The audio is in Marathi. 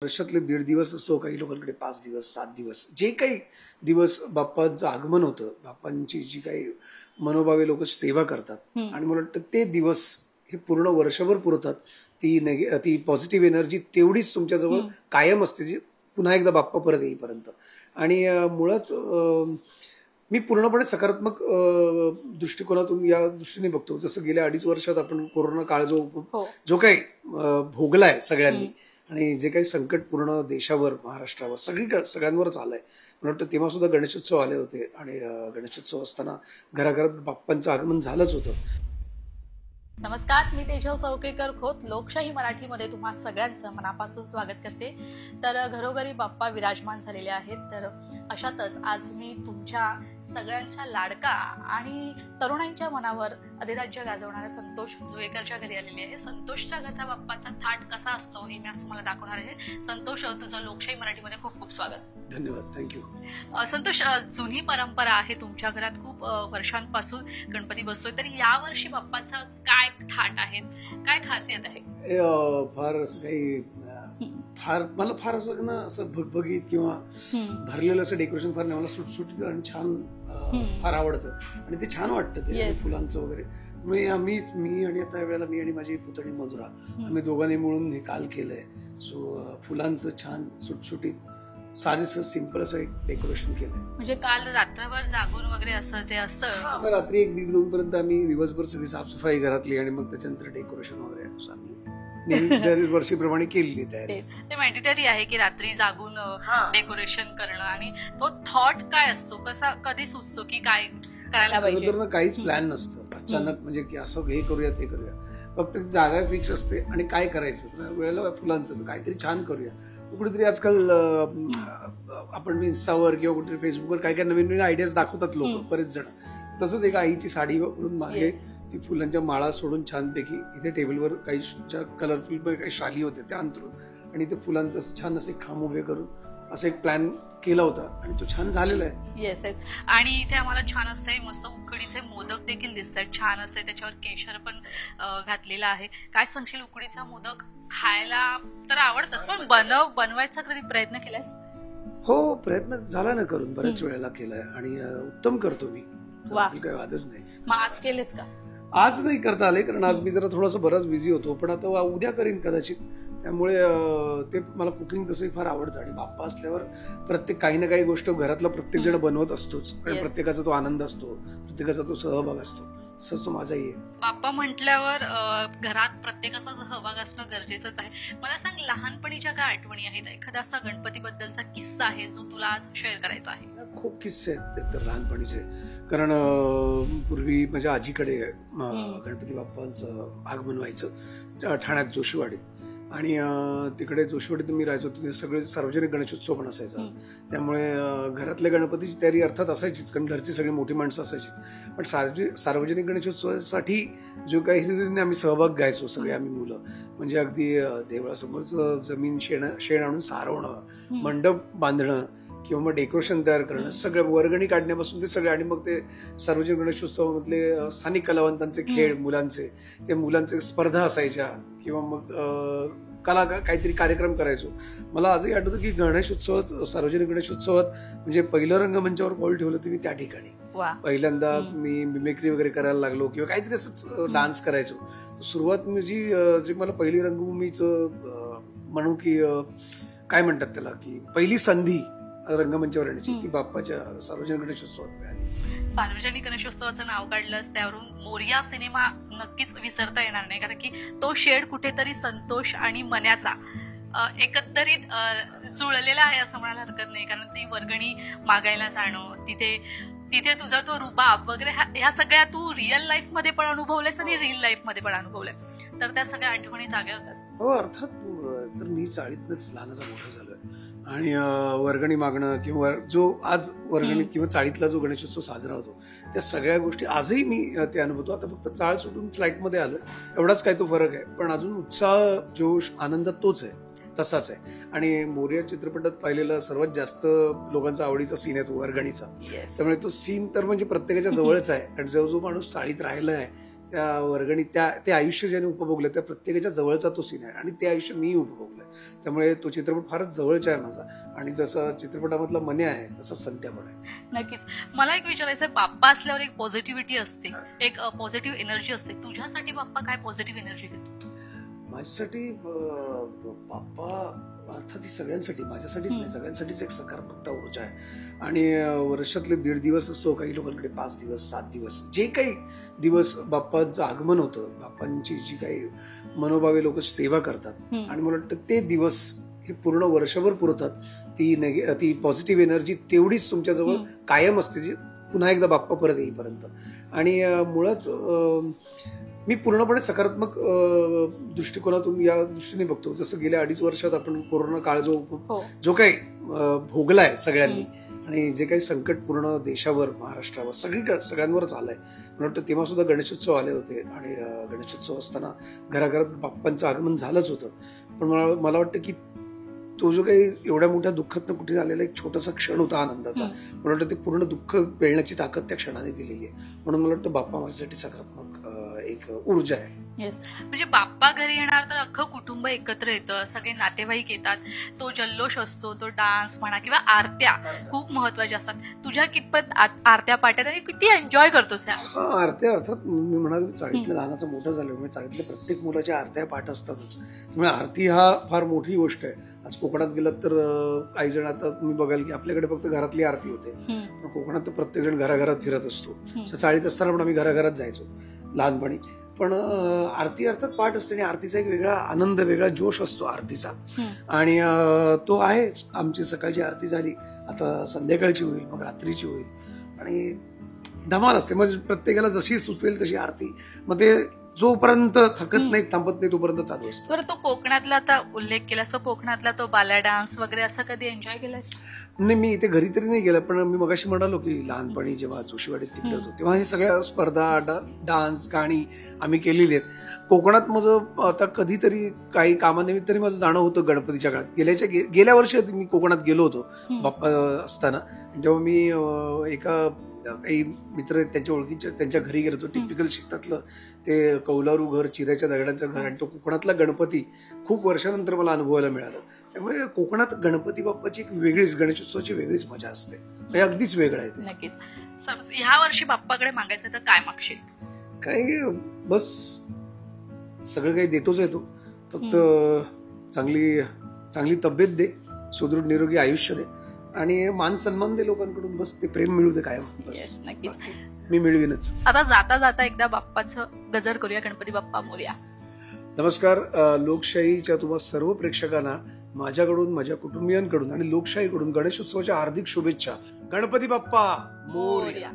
वर्षातले 1.5 दिवस असतो, काही लोकांकडे 5 दिवस, 7 दिवस, जे काही दिवस बाप्पाचं आगमन होतं, बाप्पांची जी काही मनोभावे लोक सेवा करतात आणि मला वाटतं ते दिवस हे पूर्ण वर्षभर पुरतात. ती पॉझिटिव्ह एनर्जी तेवढीच तुमच्याजवळ कायम असते, जी पुन्हा एकदा बाप्पा परत येईपर्यंत. आणि मुळात मी पूर्णपणे सकारात्मक दृष्टिकोनातून या दृष्टीने बघतो. जसं गेल्या 2.5 वर्षात आपण कोरोना काळ जो काही भोगलाय सगळ्यांनी आणि जे काही संकट पूर्ण देशावर, महाराष्ट्रावर, सगळ्यांवरच आलंय. मला वाटतं तेव्हा सुद्धा गणेशोत्सव आले होते आणि गणेशोत्सव असताना घराघरात बाप्पांचं आगमन झालंच होतं. नमस्कार, मी तेजल चौकेकर खोत लोकशाही मराठीमध्ये तुम्हा सगळ्यांचं मनापासून स्वागत करते. तर घरोघरी बाप्पा विराजमान झालेले आहेत. तर अशातच आज मी तुमच्या सगळ्यांच्या लाडका आणि तरुणांच्या मनावर अधिराज्य गाजवणाऱ्या संतोष जुवेकरच्या घरी आलेली आहे. संतोषच्या घरचा बाप्पाचा थाट कसा असतो हे मी आज तुम्हाला दाखवणार आहे. संतोष, तुझं लोकशाही मराठीमध्ये खूप खूप स्वागत. धन्यवाद, थँक्यू. संतोष, जुनी परंपरा आहे तुमच्या घरात, खूप वर्षांपासून गणपती बसतोय. तर यावर्षी बाप्पाचं काय थाट आहे, काय खासियत आहे? फार असं काही मला फार असं ना असं भगभगीत किंवा भरलेलं असं डेकोरेशन फार नाही. मला सुटसुटीत आणि छान फार आवडतं आणि ते छान वाटतं ते फुलांचं वगैरे. मी आणि आता वेळेला मी आणि माझी पुतणी मधुरा आम्ही दोघांनी मिळून हे काल केलंय. सो फुलांचं छान सुटसुटीत साधेसं सिंपल असं एक डेकोरेशन केलंय. म्हणजे काल रात्रभर जागून वगैरे असं जे असतं, रात्री 1-1:30-2 पर्यंत आम्ही दिवसभर सगळी साफसफाई घरातली आणि मग त्याच्यानंतर डेकोरेशन वगैरे आम्ही दरवर्षीप्रमाणे केलेली तयारी. ते मॅन्डेटरी आहे की रात्री जागून डेकोरेशन करणं. आणि तो थॉट काय असतो, कसा कधी सुचतो की काय करायला पाहिजे? काहीच प्लॅन नसतं. अचानक म्हणजे की असं हे करूया ते करूया, फक्त जागा फिक्स असते आणि काय करायचं वेळेला फुलांचं काहीतरी छान करूया. कुठेतरी आजकाल आपण इन्स्टावर किंवा कुठेतरी फेसबुकवर काय काय नवीन नवीन आयडियाज दाखवतात लोक, बरेच जण. तसंच एका आईची साडी वापरून मागे ती फुलांच्या माळा सोडून छानपैकी इथे टेबलवर काही कलरफुल काही शाली होते त्या अंतरून आणि ते फुलांचं छान असे खांब उभे करून असं एक प्लॅन केला होता आणि तो छान झालेला आहे. Yes yes. आणि इथे आम्हाला छान असे मस्त उकडीचे मोदक देखील दिसत आहेत, छान असे त्याच्यावर केशर पण घातलेला आहे. काय सांगशील, उकडीचा मोदक खायला तर आवडतच, पण बनवायचा कधी प्रयत्न केलास? हो, प्रयत्न झाला ना करून, बऱ्याच वेळेला केलाय आणि उत्तम करतो मी, काही वादच नाही. मग आज केलेस का? आज नाही करता आले कारण आज मी जरा थोडासा बराच बिझी होतो, पण आता उद्या करीन कदाचित. त्यामुळे ते मला कुकिंग तसंही फार आवडतं आणि बाप्पा असल्यावर प्रत्येक काही ना काही गोष्ट घरातला प्रत्येक जण बनवत असतोच, कारण प्रत्येकाचा तो आनंद असतो, प्रत्येकाचा तो सहभाग असतो. तसंच तो माझाही आहे. बाप्पा म्हटल्यावर घरात प्रत्येकाचा सहभाग असणं गरजेचंच आहे. मला सांग, लहानपणीच्या काय आठवणी आहेत? एखादा असा गणपतीबद्दलचा किस्सा आहे जो तुला आज शेअर करायचा आहे? खूप किस्से आहेत एकतर लहानपणीचे. कारण पूर्वी माझ्या आजीकडे गणपती बाप्पांचं आगमन व्हायचं ठाण्यात जोशीवाडीत. आणि तिकडे जोशीवाडीत मी राहायचो, तिथे सगळे सार्वजनिक गणेशोत्सव पण असायचा. त्यामुळे घरातल्या गणपतीची तयारी अर्थात असायचीच, कारण घरची सगळी मोठी माणसं असायचीच. पण सार्वजनिक गणेशोत्सवासाठी जो काही हिरिरीने आम्ही सहभाग घ्यायचो सगळे आम्ही मुलं, म्हणजे अगदी देवळासमोरचं जमीन शेण आणून सारवणं, मंडप बांधणं किंवा मग डेकोरेशन तयार करणं, सगळं वर्गणी काढण्यापासून ते सगळे. आणि मग ते सार्वजनिक गणेशोत्सवामधले स्थानिक कलावंतांचे खेळ, मुलांचे स्पर्धा असायच्या किंवा मग काहीतरी कार्यक्रम करायचो. मला आजही आठवतं की सार्वजनिक गणेशोत्सवात म्हणजे पहिलं रंगमंचावर पाऊल ठेवलं ते मी त्या ठिकाणी. पहिल्यांदा मी मिमिक्री वगैरे करायला लागलो किंवा काहीतरी असंच डान्स करायचो. सुरुवात जी मला पहिली रंगभूमीचं म्हणू की काय म्हणतात त्याला, की पहिली संधी रंगमंचावर येण्याची ती बाप्पाच्या सार्वजनिक गणेशोत्सवात मिळाली. सार्वजनिक गणेशोत्सवाचं नाव काढलंस त्यावरून मोरया सिनेमा नक्कीच विसरता येणार नाही, कारण की तो शेड कुठेतरी संतोष आणि मन्याचा एकंदरीत जुळलेला आहे असं म्हणायला हरकत नाही. कारण ती वर्गणी मागायला जाणं, तिथे तुझा तो रुबाब वगैरे ह्या सगळ्या तू रिअल लाईफ मध्ये पण अनुभवलेस आणि रिअल लाईफ मध्ये पण अनुभवलंय. तर त्या सगळ्या आठवणी जाग्या होतात. हो, अर्थात. तर मी 40तच लहानाचा मोठा झालोय आणि वर्गणी मागणं किंवा जो आज वर्गणी किंवा 40तला जो गणेशोत्सव साजरा होतो त्या सगळ्या गोष्टी आजही मी ते अनुभवतो. आता फक्त चाळ सुटून फ्लाईटमध्ये आलोय, एवढाच काय तो फरक आहे, पण अजून उत्साह, जोश, आनंद तोच आहे, तसाच आहे. आणि मोरया चित्रपटात पाहिलेला सर्वात जास्त लोकांचा आवडीचा सीन आहे तो वर्गणीचा. त्यामुळे तो सीन तर म्हणजे प्रत्येकाच्या जवळच आहे, कारण जो माणूस चाळीत राहिला आहे त्या वर्गणीत ते आयुष्य ज्याने उपभोगलं त्या प्रत्येकाच्या जवळचा तो सीन आहे आणि ते आयुष्य मी उपभोगलंय. त्यामुळे तो चित्रपट फारच जवळचा आहे माझा. आणि जसं चित्रपटामधला मन्या आहे तसं संध्या पण आहे. नक्कीच. मला एक विचारायचं आहे, बाप्पा असल्यावर एक पॉझिटिव्हिटी असते, एक पॉझिटिव्ह एनर्जी असते. तुझ्यासाठी बाप्पा काय पॉझिटिव्ह एनर्जी देतो? माझ्यासाठी बाप्पा अर्थात ही सगळ्यांसाठी, माझ्यासाठीच नाही, सगळ्यांसाठीच एक सकारात्मकता ऊर्जा आहे. आणि वर्षातले 1.5 दिवस असतो, काही लोकांकडे 5 दिवस 7 दिवस, जे काही दिवस बाप्पाचं आगमन होतं, बाप्पांची जी काही मनोभावे लोक सेवा करतात आणि मला वाटतं ते दिवस हे पूर्ण वर्षभर पुरतात. ती पॉझिटिव्ह एनर्जी तेवढीच तुमच्याजवळ कायम असते, जी पुन्हा एकदा बाप्पा परत येईपर्यंत. आणि मुळात मी पूर्णपणे सकारात्मक दृष्टिकोनातून या दृष्टीने बघतो. जसं गेल्या 2.5 वर्षात आपण कोरोना काळ जो काही भोगलाय सगळ्यांनी आणि जे काही संकट पूर्ण देशावर, महाराष्ट्रावर, सगळ्यांवरच आलंय. मला वाटतं तेव्हा सुद्धा गणेशोत्सव आले होते आणि गणेशोत्सव असताना घराघरात बाप्पांचं आगमन झालंच होतं. पण मला वाटतं की तो जो काही एवढ्या मोठ्या दुःखातनं कुठे झालेला एक छोटासा क्षण होता आनंदाचा, मला वाटतं ते पूर्ण दुःख पेलण्याची ताकद त्या क्षणाने दिलेली आहे. म्हणून मला वाटतं बाप्पा माझ्यासाठी सकारात्मक एक ऊर्जा आहे. येस, म्हणजे बाप्पा घरी येणार तर अख्खं कुटुंब एकत्र येतं, सगळे नातेवाईक येतात, तो जल्लोष असतो, तो डान्स म्हणा किंवा आरत्या खूप महत्वाच्या असतात. तुझ्या कितपत आरत्या पाट्या आणि किती एन्जॉय करतोस? आरत्या अर्थात मी म्हणाल चाळीतलं लहानाचं मोठं झालं म्हणजे चाळीतल्या प्रत्येक मुलाच्या आरत्या पाठ असतातच. त्यामुळे आरती हा फार मोठी गोष्ट आहे. आज कोकणात गेलात तर काही जण, आता तुम्ही बघाल की आपल्याकडे फक्त घरातली आरती होते, पण कोकणात तर प्रत्येक जण घराघरात फिरत असतो. चाळीत असताना पण आम्ही घराघरात जायचो लहानपणी. पण आरती अर्थात पाठ असते आणि आरतीचा एक वेगळा आनंद, वेगळा जोश असतो आरतीचा. आणि तो आहे. आमची सकाळची आरती झाली, आता संध्याकाळची होईल, मग रात्रीची होईल आणि धमाल असते. म्हणजे प्रत्येकाला जशी सुचेल तशी आरती, मग ते जोपर्यंत थकत नाही, थांबत नाही, तोपर्यंत चालू असतो. बरं, तो कोकणातला आता उल्लेख केला, असं कोकणातला तो बाला डान्स वगैरे असं कधी एन्जॉय केलाय? नाही, मी इथे घरी तरी नाही गेलं, पण मी मगाशी म्हणालो की लहानपणी जेव्हा जोशीवाडीत तिकडे होतो तेव्हा हे सगळ्या स्पर्धा, डान्स, गाणी आम्ही केलेली आहेत. कोकणात माझं आता कधीतरी काही कामानिमित्त तरी माझं जाणं होतं गणपतीच्या काळात. गेल्या वर्षी मी कोकणात गेलो होतो बाप्पा असताना. जेव्हा मी एका काही मित्र आहेत त्यांच्या ओळखीच्या, त्यांच्या घरी गेलो होतो. टिपिकल शेतातलं ते कौलारू घर, चिऱ्याच्या दगडांचं घर, आणि तो कोकणातला गणपती खूप वर्षानंतर मला अनुभवायला मिळाला. त्यामुळे कोकणात गणपती बाप्पाची एक वेगळीच, गणेशोत्सवाची वेगळीच मजा असते. हे अगदीच वेगळं आहे ते. नक्कीच. ह्या वर्षी बाप्पाकडे मागायचं तर काय मागशील? काही बस सगळं काही देतोच आहे तो. फक्त चांगली तब्येत दे, सुदृढ निरोगी आयुष्य दे आणि मान सन्मान दे लोकांकडून. बस ते प्रेम मिळू दे कायम. नक्कीच मी मिळवीनच. आता जाता जाता एकदा बाप्पाचं गजर करूया, गणपती बाप्पा मोरया. नमस्कार. लोकशाहीच्या तुम्हा सर्व प्रेक्षकांना माझ्याकडून, माझ्या कुटुंबियांकडून आणि लोकशाहीकडून गणेशोत्सवाच्या हार्दिक शुभेच्छा. गणपती बाप्पा मोरया.